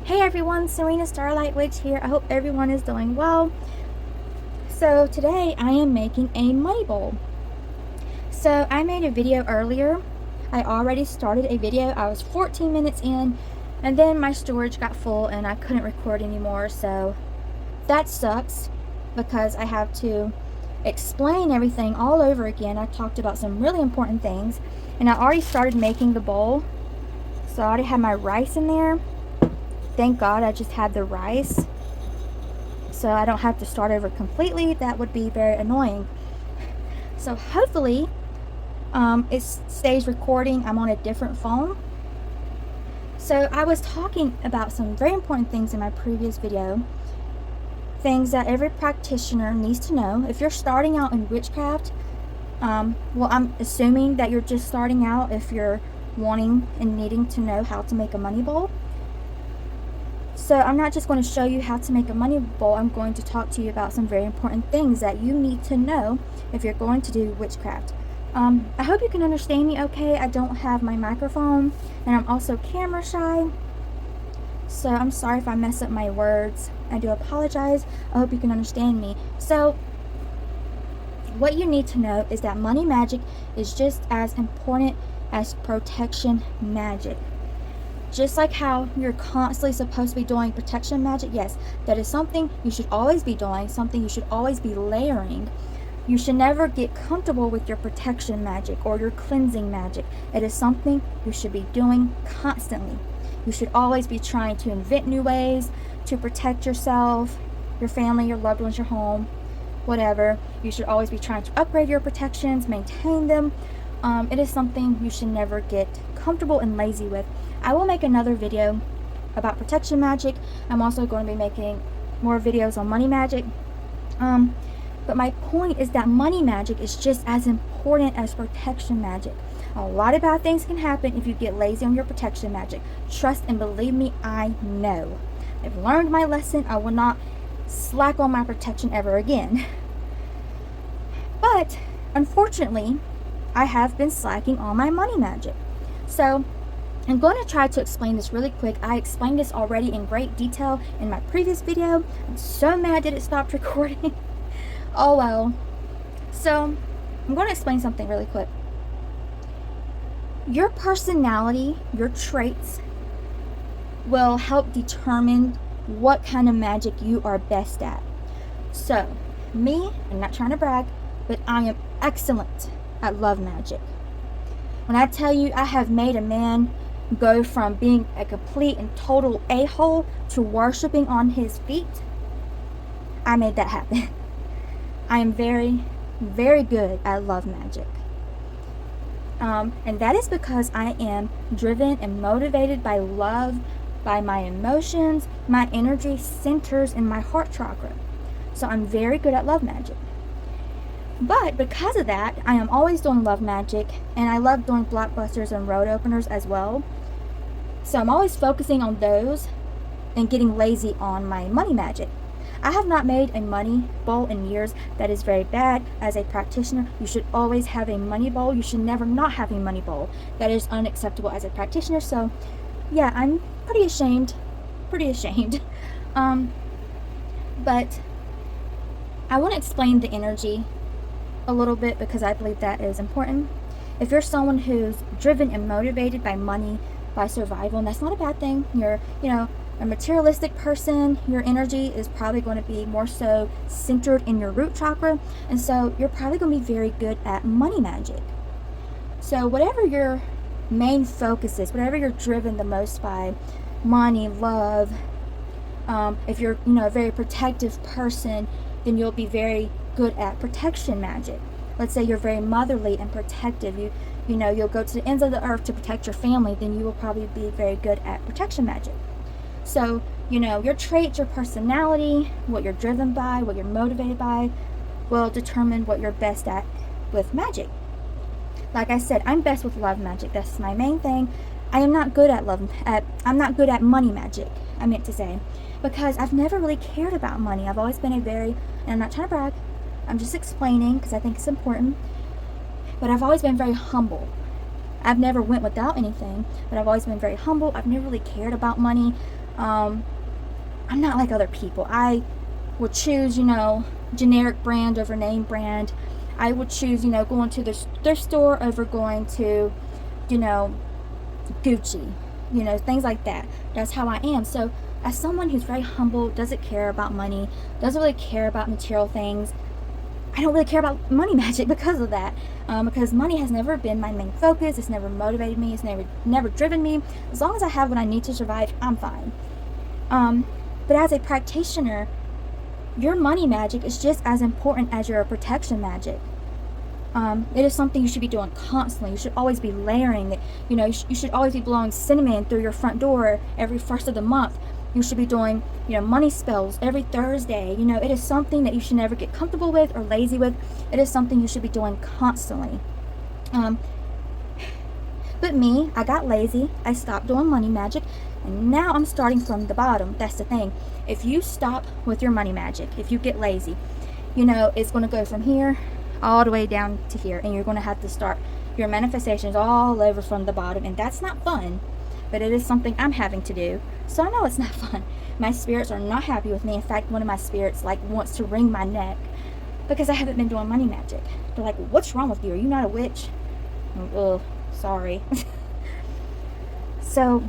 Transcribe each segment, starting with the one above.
Hey everyone, Serena Starlight Witch here. I hope everyone is doing well. So today I am making a money bowl. So I made a video earlier. I already started a video. I was 14 minutes in and then my storage got full and I couldn't record anymore. So that sucks because I have to explain everything all over again. I talked about some really important things and I already started making the bowl. So I already had my rice in there. Thank God I just had the rice, so I don't have to start over completely. That would be very annoying. So hopefully it stays recording. I'm on a different phone. So I was talking about some very important things in my previous video, things that every practitioner needs to know. If you're starting out in witchcraft, well, I'm assuming that you're just starting out if you're wanting and needing to know how to make a money bowl. So I'm not just going to show you how to make a money bowl. I'm going to talk to you about some very important things that you need to know if you're going to do witchcraft. I hope you can understand me okay. I don't have my microphone and I'm also camera shy. So I'm sorry if I mess up my words. I do apologize. I hope you can understand me. So what you need to know is that money magic is just as important as protection magic. Just like how you're constantly supposed to be doing protection magic, yes, that is something you should always be doing, something you should always be layering. You should never get comfortable with your protection magic or your cleansing magic. It is something you should be doing constantly. You should always be trying to invent new ways to protect yourself, your family, your loved ones, your home, whatever. You should always be trying to upgrade your protections, maintain them. It is something you should never get comfortable and lazy with. I will make another video about protection magic. I'm also going to be making more videos on money magic. But my point is that money magic is just as important as protection magic. A lot of bad things can happen if you get lazy on your protection magic. Trust and believe me, I know. I've learned my lesson. I will not slack on my protection ever again. But unfortunately, I have been slacking on my money magic. So I'm going to try to explain this really quick. I explained this already in great detail in my previous video. I'm so mad that it stopped recording. Oh well. So I'm going to explain something really quick. Your personality, your traits, will help determine what kind of magic you are best at. So me, I'm not trying to brag, but I am excellent at love magic. When I tell you I have made a man go from being a complete and total a-hole to worshiping on his feet, I made that happen. I am very, very good at love magic. And that is because I am driven and motivated by love, by my emotions. My energy centers in my heart chakra. So I'm very good at love magic. But because of that, I am always doing love magic, and I love doing blockbusters and road openers as well. So I'm always focusing on those and getting lazy on my money magic. I have not made a money bowl in years. That is very bad. As a practitioner, you should always have a money bowl. You should never not have a money bowl. That is unacceptable as a practitioner. So yeah, I'm pretty ashamed. But I want to explain the energy a little bit because I believe that is important. If you're someone who's driven and motivated by money, by survival, and that's not a bad thing. You're, a materialistic person, your energy is probably going to be more so centered in your root chakra, and so you're probably going to be very good at money magic. So whatever your main focus is, whatever you're driven the most by, money, love, if you're, a very protective person, then you'll be very good at protection magic. Let's say you're very motherly and protective. You'll go to the ends of the earth to protect your family, then you will probably be very good at protection magic. So, your traits, your personality, what you're driven by, what you're motivated by, will determine what you're best at with magic. Like I said, I'm best with love magic. That's my main thing. I am not good at I'm not good at money magic, I meant to say, because I've never really cared about money. I've always been and I'm not trying to brag, I'm just explaining because I think it's important, but I've always been very humble. I've never went without anything, but I've always been very humble. I've never really cared about money. I'm not like other people. I would choose, generic brand over name brand. I would choose, going to their store over going to, you know, Gucci, things like that. That's how I am. So as someone who's very humble, doesn't care about money, doesn't really care about material things, I don't really care about money magic because of that. Because money has never been my main focus. It's never motivated me. It's never driven me. As long as I have what I need to survive, I'm fine. But as a practitioner, your money magic is just as important as your protection magic. It is something you should be doing constantly. You should always be layering it. You should always be blowing cinnamon through your front door every first of the month. You should be doing, money spells every Thursday. It is something that you should never get comfortable with or lazy with. It is something you should be doing constantly. But me, I got lazy. I stopped doing money magic, and now I'm starting from the bottom. That's the thing. If you stop with your money magic, if you get lazy, it's going to go from here all the way down to here, and you're going to have to start your manifestations all over from the bottom, and that's not fun. But it is something I'm having to do, so I know it's not fun. My spirits are not happy with me. In fact, one of my spirits wants to wring my neck because I haven't been doing money magic. They're like, "What's wrong with you? Are you not a witch?" Oh, sorry. So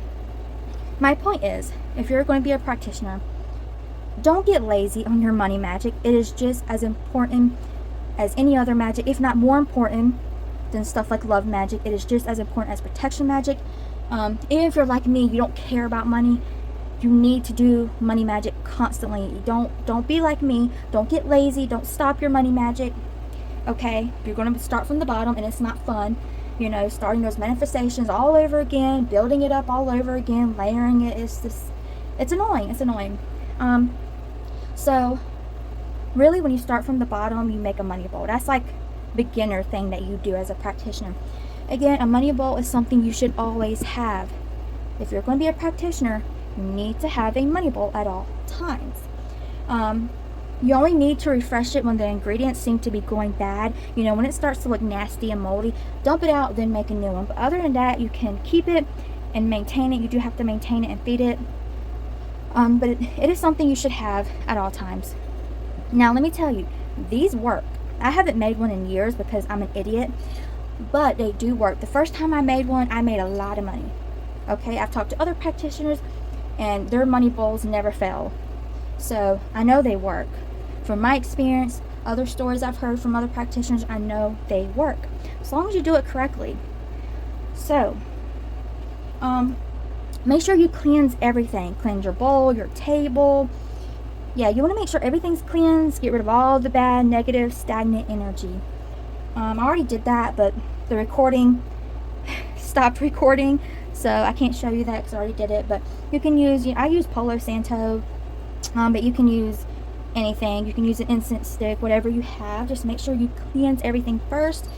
my point is, if you're going to be a practitioner, don't get lazy on your money magic. It is just as important as any other magic, if not more important than stuff like love magic. It is just as important as protection magic. Even if you're like me, you don't care about money, you need to do money magic constantly. Don't be like me. Don't get lazy. Don't stop your money magic. Okay? You're going to start from the bottom, and it's not fun. Starting those manifestations all over again, building it up all over again, layering it. It's annoying. It's annoying. So really, when you start from the bottom, you make a money bowl. That's like beginner thing that you do as a practitioner. Again, a money bowl is something you should always have. If you're going to be a practitioner, you need to have a money bowl at all times. You only need to refresh it when the ingredients seem to be going bad. When it starts to look nasty and moldy, dump it out, then make a new one. But other than that, you can keep it and maintain it. You do have to maintain it and feed it. But it is something you should have at all times. Now, let me tell you, these work. I haven't made one in years because I'm an idiot, but they do work. The first time I made one, I made a lot of money. Okay, I've talked to other practitioners, and their money bowls never fail. So I know they work. From my experience, other stories I've heard from other practitioners, I know they work. As long as you do it correctly. So, make sure you cleanse everything. Cleanse your bowl, your table. Yeah, you want to make sure everything's cleansed. Get rid of all the bad, negative, stagnant energy. I already did that, but the recording stopped recording, so I can't show you that because I already did it. But you can use, I use Palo Santo, but you can use anything. You can use an incense stick, whatever you have. Just make sure you cleanse everything first,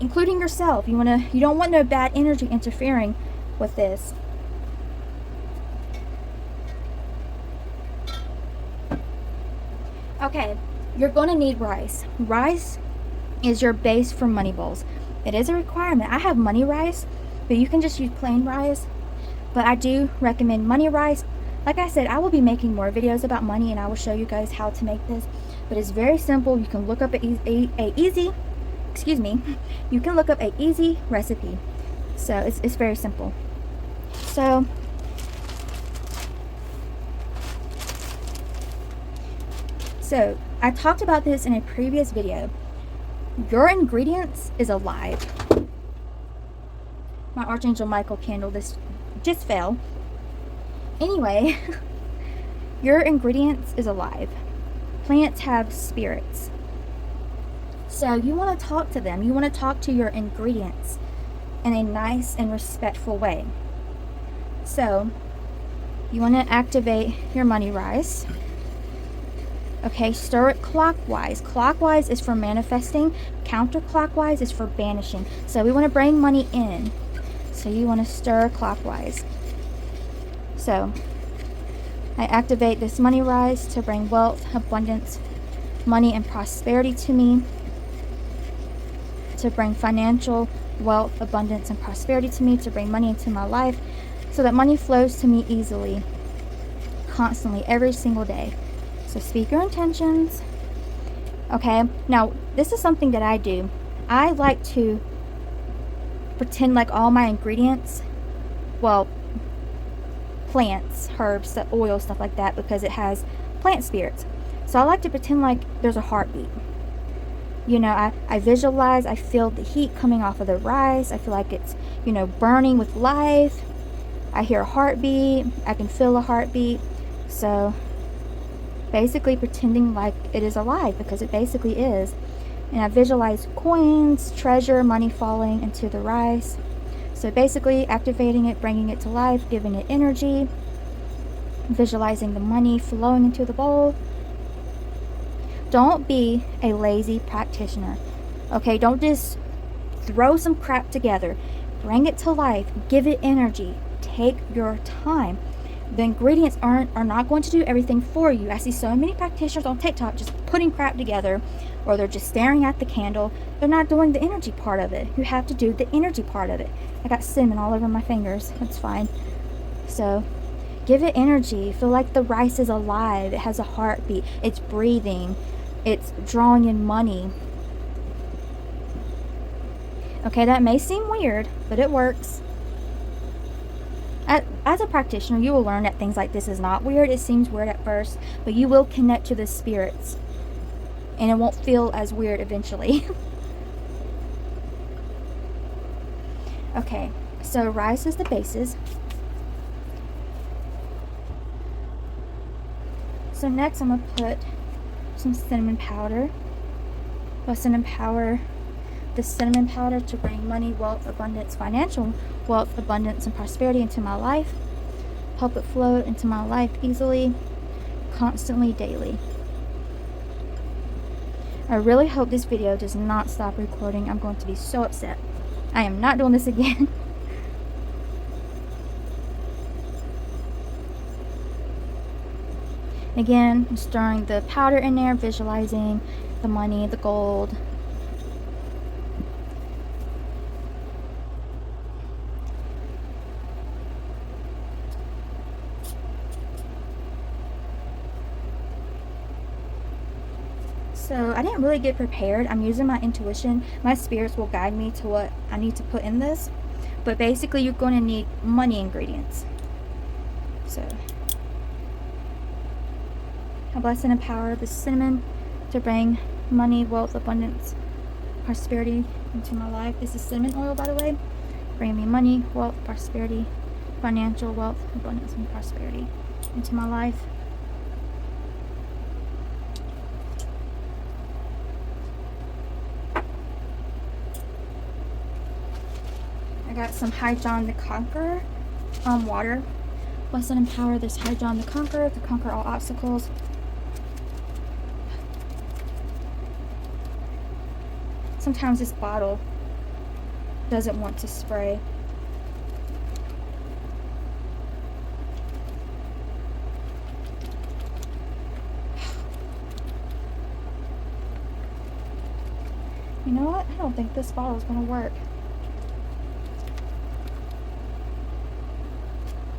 including yourself. You don't want no bad energy interfering with this. Okay, you're going to need rice. Rice is your base for money bowls. It is a requirement. I have money rice, but you can just use plain rice. But I do recommend money rice. Like I said, I will be making more videos about money, and I will show you guys how to make this. But it's very simple. You can look up you can look up a easy recipe. So it's very simple. So I talked about this in a previous video. Your ingredients is alive. My Archangel Michael candle, this just fell. Anyway, your ingredients is alive. Plants have spirits. So you want to talk to them. You want to talk to your ingredients in a nice and respectful way. So you want to activate your money rice. Okay, stir it clockwise. Clockwise is for manifesting. Counterclockwise is for banishing. So we want to bring money in. So you want to stir clockwise. So I activate this money rice to bring wealth, abundance, money, and prosperity to me. To bring financial wealth, abundance, and prosperity to me. To bring money into my life so that money flows to me easily. constantly every single day. So speak your intentions. Okay, now this is something that I do. I like to pretend like all my ingredients, well, plants, herbs, oil, stuff like that, because it has plant spirits. So I like to pretend like there's a heartbeat. You know, I visualize, I feel the heat coming off of the rice. I feel like it's, you know, burning with life. I hear a heartbeat. I can feel a heartbeat. So basically pretending like it is alive, because it basically is. And I visualize coins, treasure, money falling into the rice. So basically activating it, bringing it to life, giving it energy, visualizing the money flowing into the bowl. Don't be a lazy practitioner. Okay, don't just throw some crap together. Bring it to life, give it energy, take your time. The ingredients are not going to do everything for you. I see so many practitioners on TikTok just putting crap together, or they're just staring at the candle. They're not doing the energy part of it. You have to do the energy part of it. I got cinnamon all over my fingers. That's fine. So give it energy. Feel like the rice is alive. It has a heartbeat. It's breathing. It's drawing in money. Okay, that may seem weird, but it works. As a practitioner, you will learn that things like this is not weird. It seems weird at first, but you will connect to the spirits, and it won't feel as weird eventually. Okay, so rice is the basis. So next I'm going to put some cinnamon powder. Let's empower the cinnamon powder to bring money, wealth, abundance, financial wealth, abundance, and prosperity into my life. Help it flow into my life easily, constantly, daily. I really hope this video does not stop recording. I'm going to be so upset. I am not doing this again. Again, I'm stirring the powder in there, visualizing the money, the gold. So I didn't really get prepared. I'm using my intuition. My spirits will guide me to what I need to put in this. But basically you're going to need money ingredients. So I bless and empower the cinnamon to bring money, wealth, abundance, prosperity into my life. This is cinnamon oil, by the way. Bringing me money, wealth, prosperity, financial wealth, abundance, and prosperity into my life. I got some High John the Conqueror water. Bless and empower this High John the Conqueror to conquer all obstacles. Sometimes this bottle doesn't want to spray. You know what? I don't think this bottle is going to work.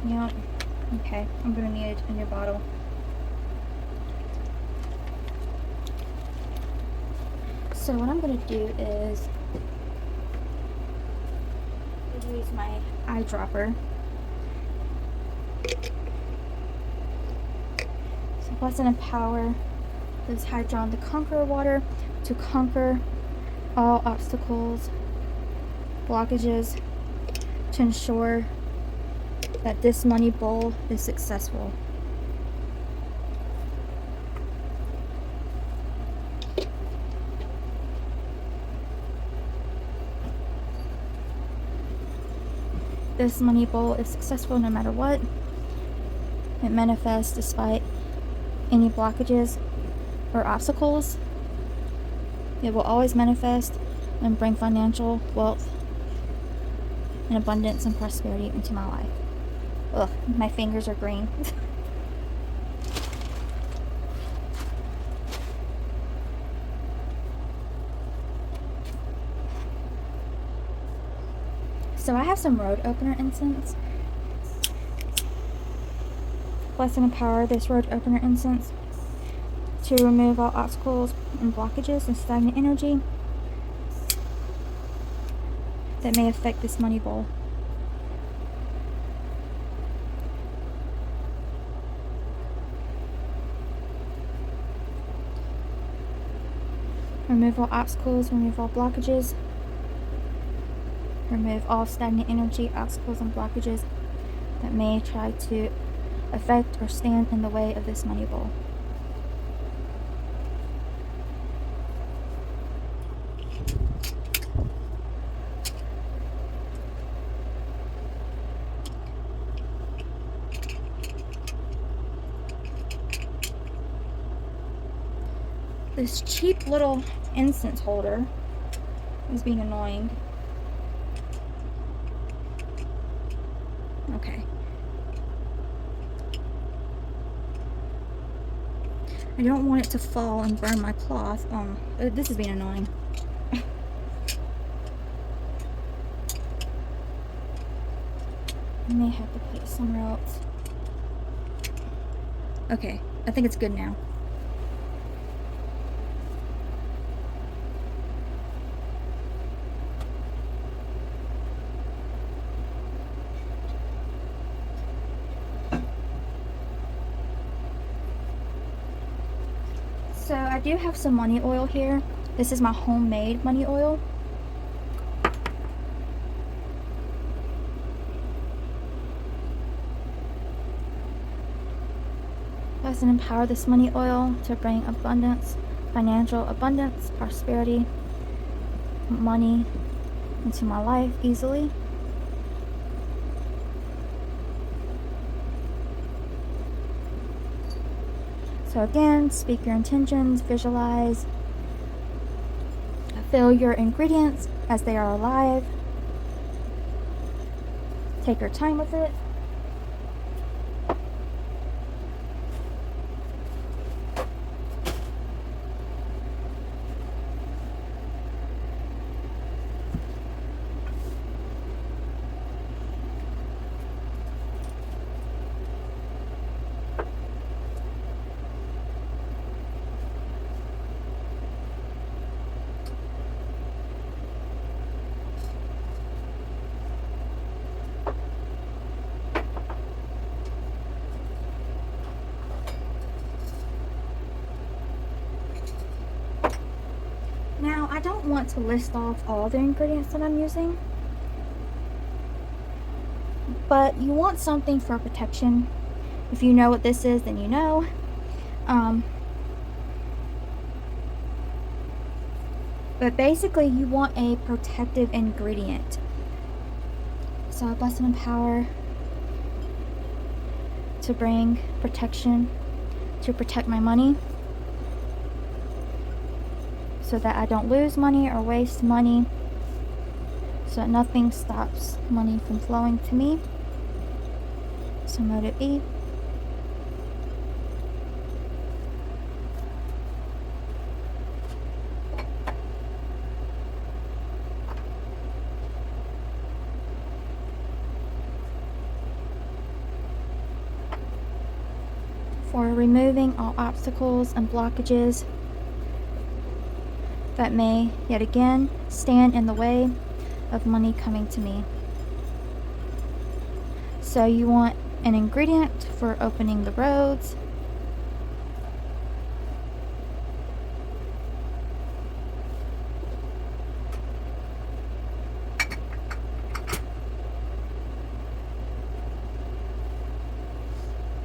Yeah, okay, I'm gonna need a new bottle. So what I'm gonna do is use my eyedropper. So bless and empower this High John the Conqueror water to conquer all obstacles, blockages, to ensure that this money bowl is successful. This money bowl is successful no matter what. It manifests despite any blockages or obstacles. It will always manifest and bring financial wealth and abundance and prosperity into my life. Ugh, my fingers are green. So I have some road opener incense. blessing and power this road opener incense to remove all obstacles and blockages and stagnant energy that may affect this money bowl. Remove all obstacles, remove all blockages, remove all stagnant energy, obstacles, and blockages that may try to affect or stand in the way of this money bowl. This cheap little incense holder is being annoying. Okay. I don't want it to fall and burn my cloth. This is being annoying. I may have to put it somewhere else. Okay, I think it's good now. So I do have some money oil here. This is my homemade money oil. Bless and empower this money oil to bring abundance, financial abundance, prosperity, money into my life easily. So again, speak your intentions, visualize, fill your ingredients as they are alive. Take your time with it. Now, I don't want to list off all the ingredients that I'm using, but you want something for protection. If you know what this is, then you know. But basically, you want a protective ingredient. So, bless and empower to bring protection, to protect my money, so that I don't lose money or waste money, so that nothing stops money from flowing to me. So let it be. For removing all obstacles and blockages that may, yet again, stand in the way of money coming to me. So you want an ingredient for opening the roads.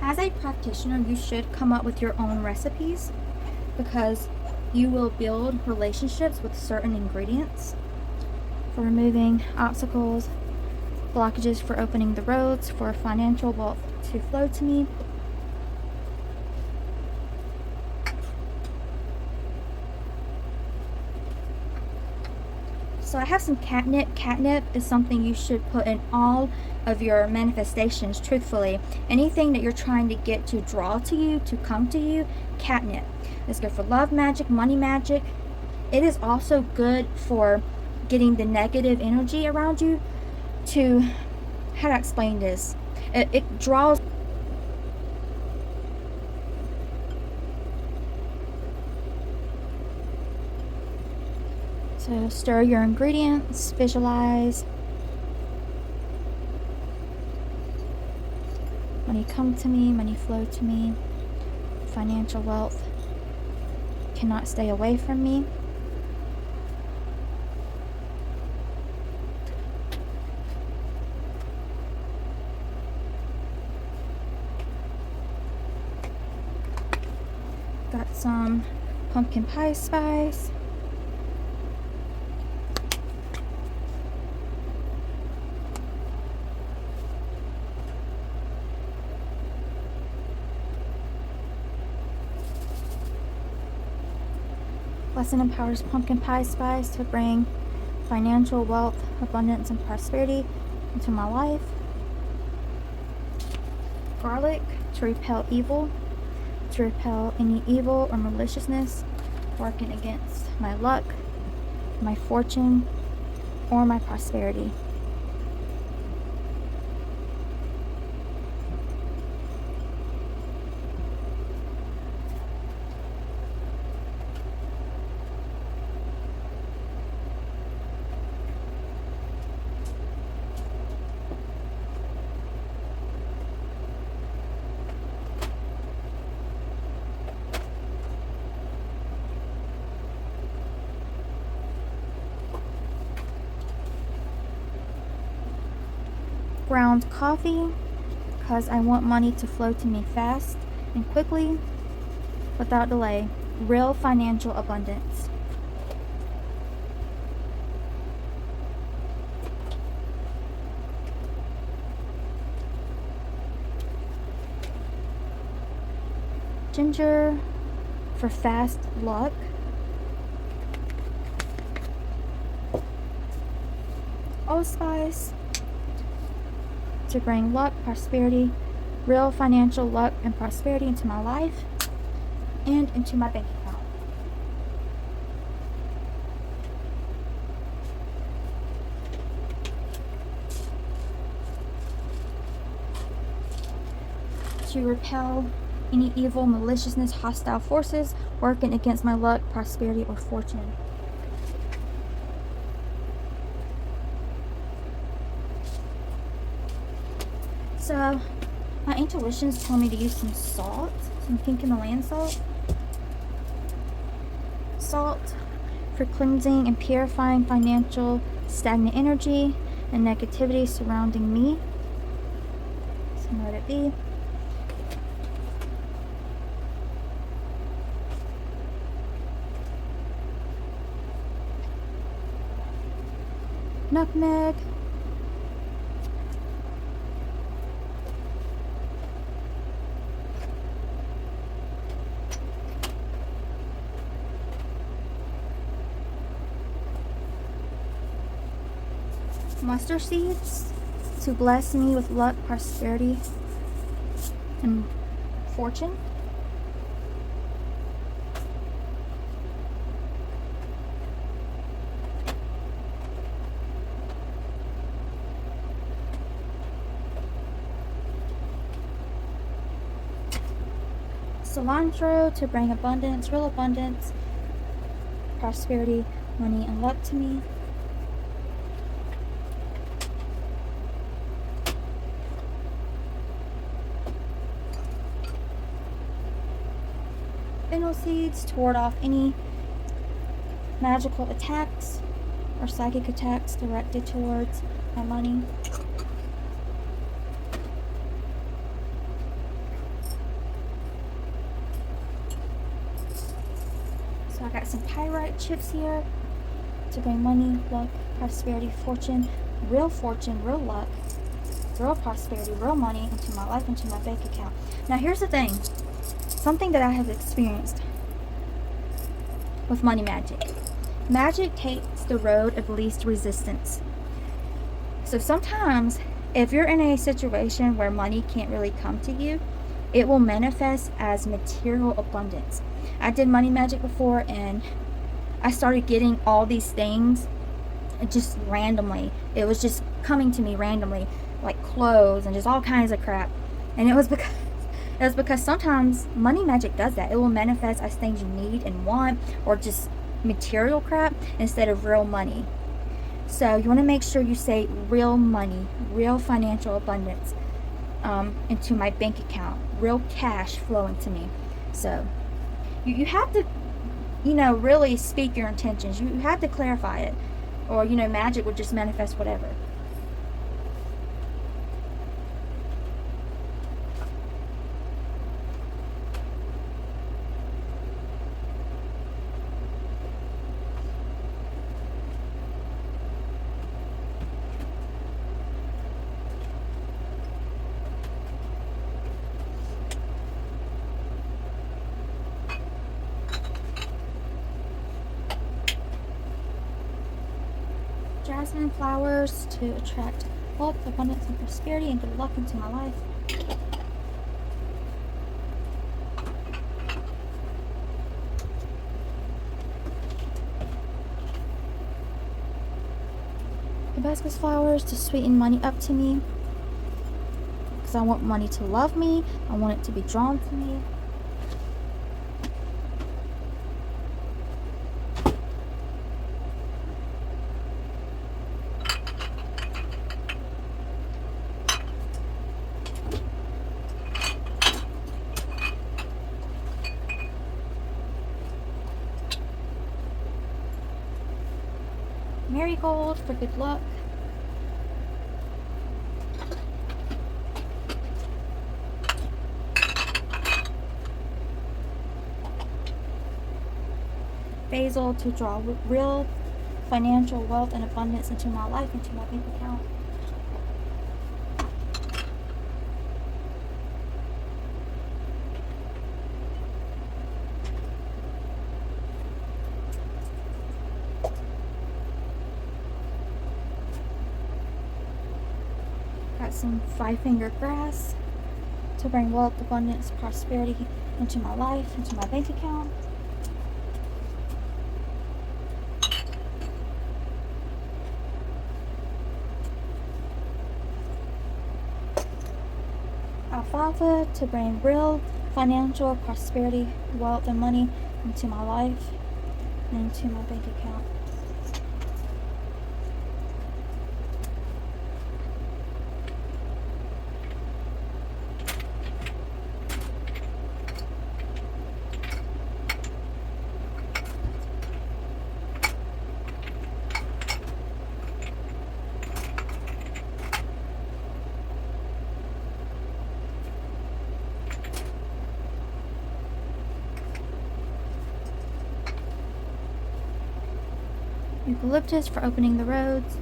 As a practitioner, you should come up with your own recipes, because you will build relationships with certain ingredients for removing obstacles, blockages, for opening the roads, for financial wealth to flow to me. So I have some catnip. Catnip is something you should put in all of your manifestations, truthfully. Anything that you're trying to get to draw to you, to come to you, catnip. It's good for love magic, money magic. It is also good for getting the negative energy around you to, how to explain this? It draws So stir your ingredients, visualize. Money come to me, money flow to me. Financial wealth cannot stay away from me. Got some pumpkin pie spice. Blessing empowers pumpkin pie spice to bring financial wealth, abundance, and prosperity into my life. Garlic to repel evil, to repel any evil or maliciousness working against my luck, my fortune, or my prosperity. Ground coffee, because I want money to flow to me fast and quickly without delay. Real financial abundance. Ginger for fast luck. Allspice to bring luck, prosperity, real financial luck and prosperity into my life and into my bank account. To repel any evil, maliciousness, hostile forces working against my luck, prosperity, or fortune. So, my intuitions tell me to use some salt, some pink Himalayan salt. Salt for cleansing and purifying financial stagnant energy and negativity surrounding me. So, let it be. Nutmeg. Mustard seeds to bless me with luck, prosperity, and fortune. Cilantro to bring abundance, real abundance, prosperity, money, and luck to me. Fennel seeds to ward off any magical attacks or psychic attacks directed towards my money. So I got some pyrite chips here to bring money, luck, prosperity, fortune, real luck, real prosperity, real money into my life, into my bank account. Now here's the thing. Something that I have experienced with money magic. Magic takes the road of least resistance. So sometimes if you're in a situation where money can't really come to you, it will manifest as material abundance. I did money magic before and I started getting all these things just randomly. It was just coming to me randomly, like clothes and just all kinds of crap. And it was because sometimes money magic does that. It will manifest as things you need and want, or just material crap instead of real money. So you want to make sure you say real money, real financial abundance into my bank account, real cash flowing to me. So you have to, really speak your intentions. You have to clarify it, or magic would just manifest whatever. Jasmine flowers to attract wealth, abundance, and prosperity, and good luck into my life. Hibiscus flowers to sweeten money up to me, because I want money to love me. I want it to be drawn to me. Marigold for good luck. Basil to draw real financial wealth and abundance into my life, into my bank account. Got some 5-finger grass to bring wealth, abundance, prosperity into my life, into my bank account. Alfalfa to bring real financial prosperity, wealth, and money into my life and into my bank account. Eucalyptus for opening the roads.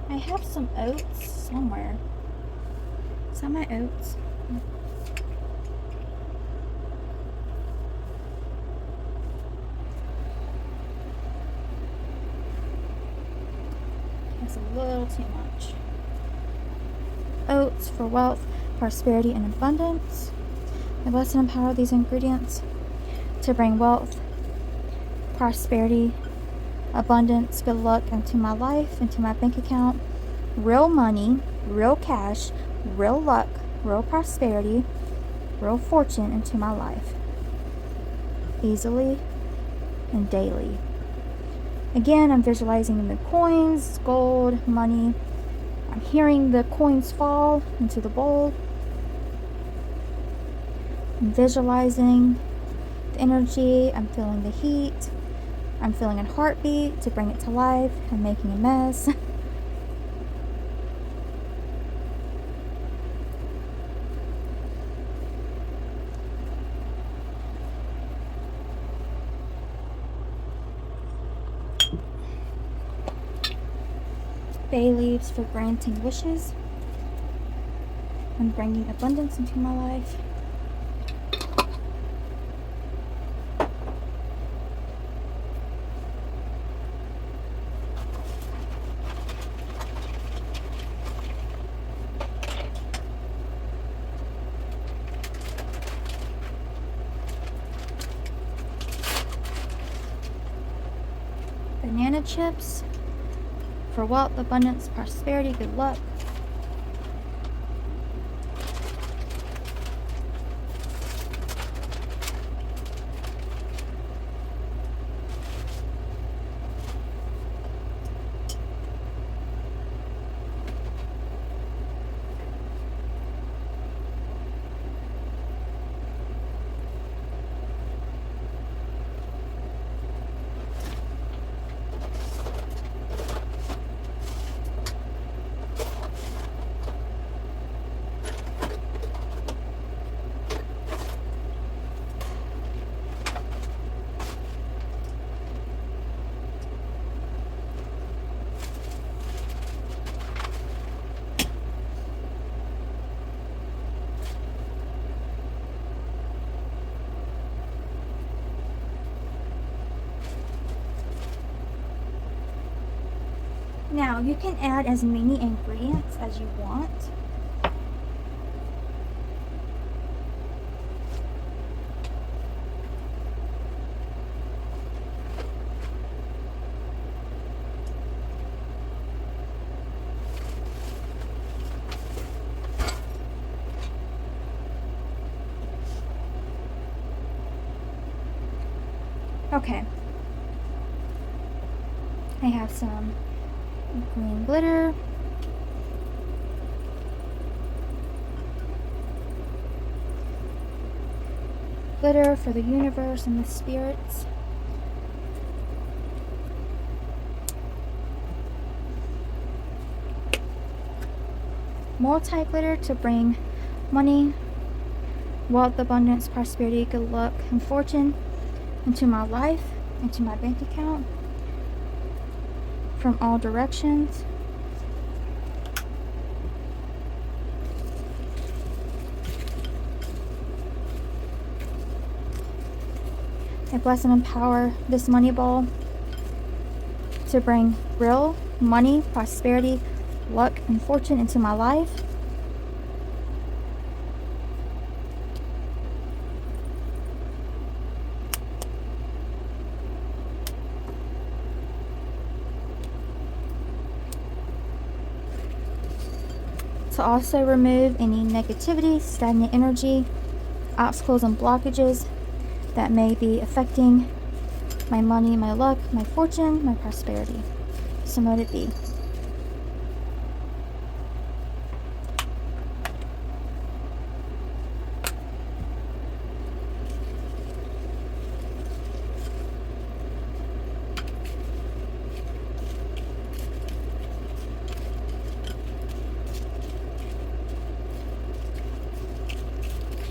I have some oats somewhere. Is that my oats? That's a little too much. Oats for wealth, prosperity, and abundance. I bless and empower these ingredients to bring wealth, prosperity, abundance, good luck into my life, into my bank account, real money, real cash, real luck, real prosperity, real fortune into my life, easily and daily. Again, I'm visualizing the coins, gold, money. I'm hearing the coins fall into the bowl. I'm visualizing the energy. I'm feeling the heat. I'm feeling a heartbeat to bring it to life. I'm making a mess. Bay leaves for granting wishes and bringing abundance into my life. banana chips for wealth, abundance, prosperity, good luck. Now, you can add as many ingredients as you want. Okay. I have some green glitter. Glitter for the universe and the spirits. Multi-glitter to bring money, wealth, abundance, prosperity, good luck, and fortune into my life, into my bank account, from all directions. I bless and empower this money ball to bring real money, prosperity, luck, and fortune into my life. To also remove any negativity, stagnant energy, obstacles, and blockages that may be affecting my money, my luck, my fortune, my prosperity. So let it be.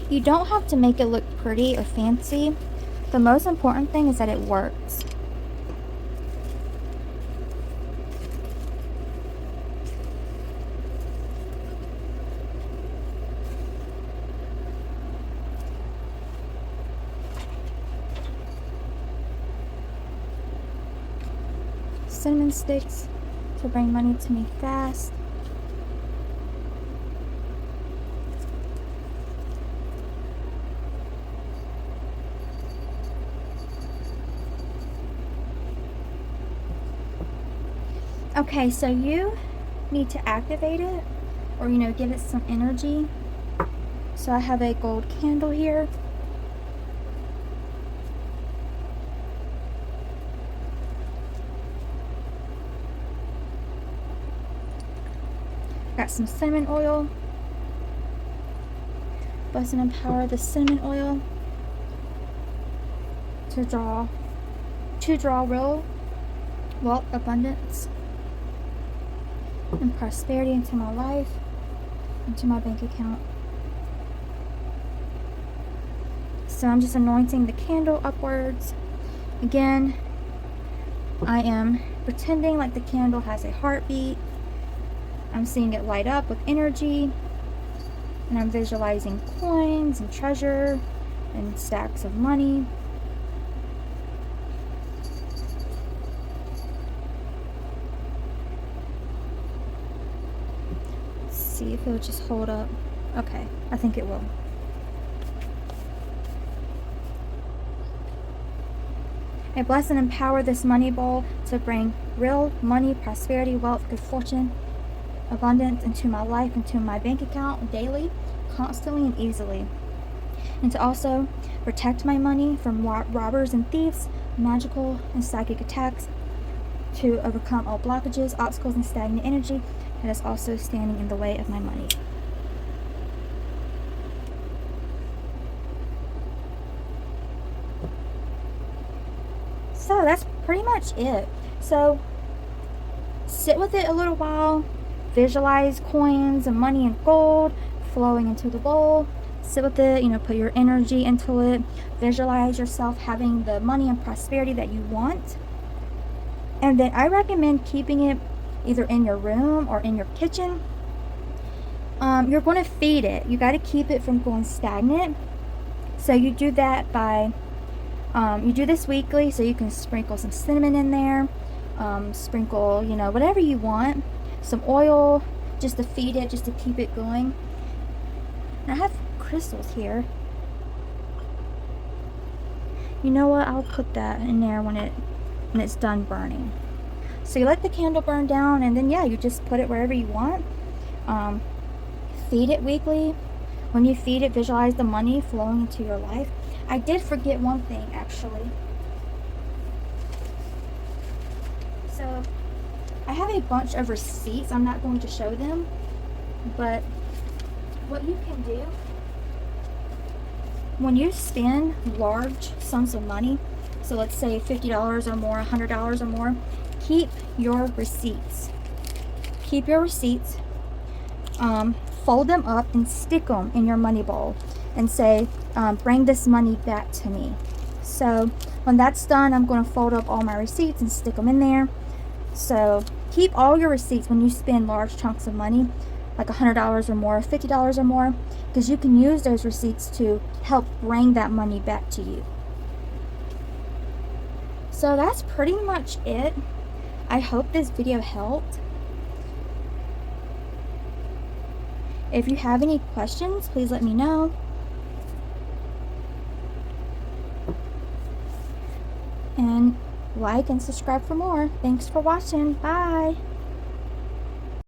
You don't have to make it look pretty or fancy. The most important thing is that it works. Cinnamon sticks to bring money to me fast. Okay, so you need to activate it, or give it some energy. So I have a gold candle here. Got some cinnamon oil. Bless and empower the cinnamon oil to draw real wealth, abundance, and prosperity into my life, into my bank account. So I'm just anointing the candle upwards. Again, I am pretending like the candle has a heartbeat. I'm seeing it light up with energy, and I'm visualizing coins and treasure and stacks of money. See if it'll just hold up. Okay, I think it will. I bless and empower this money bowl to bring real money, prosperity, wealth, good fortune, abundance into my life, into my bank account daily, constantly, and easily. And to also protect my money from robbers and thieves, magical and psychic attacks, to overcome all blockages, obstacles, and stagnant energy that is also standing in the way of my money. So that's pretty much it. So sit with it a little while, visualize coins and money and gold flowing into the bowl. Sit with it, put your energy into it. Visualize yourself having the money and prosperity that you want. And then I recommend keeping it either in your room or in your kitchen. You're going to feed it. You got to keep it from going stagnant. So you do that by, you do this weekly, so you can sprinkle some cinnamon in there. Sprinkle, whatever you want. Some oil, just to feed it, just to keep it going. And I have crystals here. You know what? I'll put that in there when it's done burning. So you let the candle burn down, and then you just put it wherever you want. Feed it weekly. When you feed it, visualize the money flowing into your life. I did forget one thing, actually. So I have a bunch of receipts. I'm not going to show them, but what you can do when you spend large sums of money, so let's say $50 or more, $100 or more, keep your receipts. Keep your receipts. Fold them up and stick them in your money bowl and say, bring this money back to me. So when that's done, I'm going to fold up all my receipts and stick them in there. So keep all your receipts when you spend large chunks of money, like $100 or more, $50 or more, because you can use those receipts to help bring that money back to you. So that's pretty much it. I hope this video helped. If you have any questions, please let me know. And like and subscribe for more. Thanks for watching. Bye.